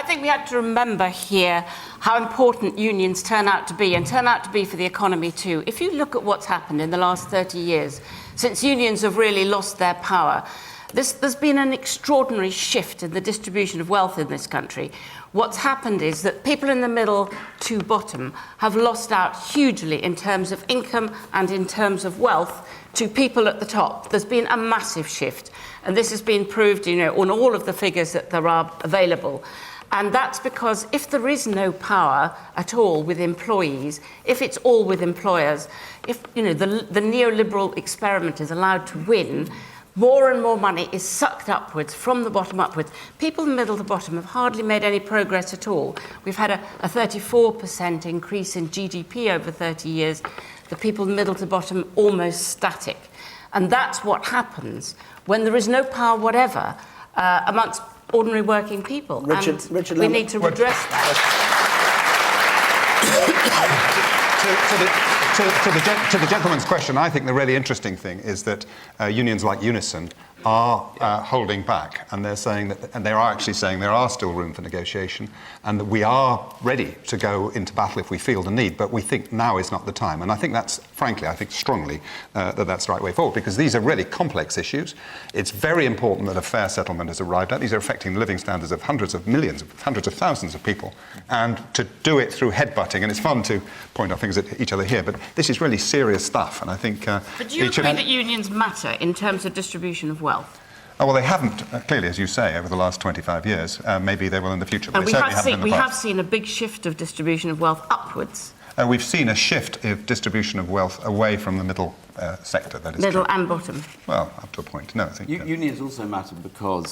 think we have to remember here how important unions turn out to be, and turn out to be for the economy too. If you look at what's happened in the last 30 years, since unions have really lost their power, there's been an extraordinary shift in the distribution of wealth in this country. What's happened is that people in the middle to bottom have lost out hugely in terms of income and in terms of wealth to people at the top. There's been a massive shift, and this has been proved, you know, on all of the figures that there are available. And that's because if there is no power at all with employees, if it's all with employers, if, you know, the neoliberal experiment is allowed to win, more and more money is sucked upwards, from the bottom upwards. People in the middle to bottom have hardly made any progress at all. We've had a 34% increase in GDP over 30 years. The people in the middle to bottom almost static. And that's what happens when there is no power whatever amongst ordinary working people. Richard, we need to redress that. To the gentleman's question, I think the really interesting thing is that unions like Unison are holding back, and they're saying that, and they are actually saying there are still room for negotiation, and that we are ready to go into battle if we feel the need, but we think now is not the time. And I think that's, frankly, I think strongly that that's the right way forward, because these are really complex issues. It's very important that a fair settlement is arrived at. These are affecting the living standards of hundreds of millions, hundreds of thousands of people, and to do it through headbutting, and it's fun to point out things at each other here, but this is really serious stuff, and I think... But do you agree that unions matter in terms of distribution of wealth? Oh, well, they haven't, clearly, as you say, over the last 25 years. Maybe they will in the future, but and they certainly haven't in the past. We have seen a big shift of distribution of wealth upwards. We've seen a shift of distribution of wealth away from the middle sector, that is middle true. And bottom. Well, up to a point. No, I think... Unions also matter because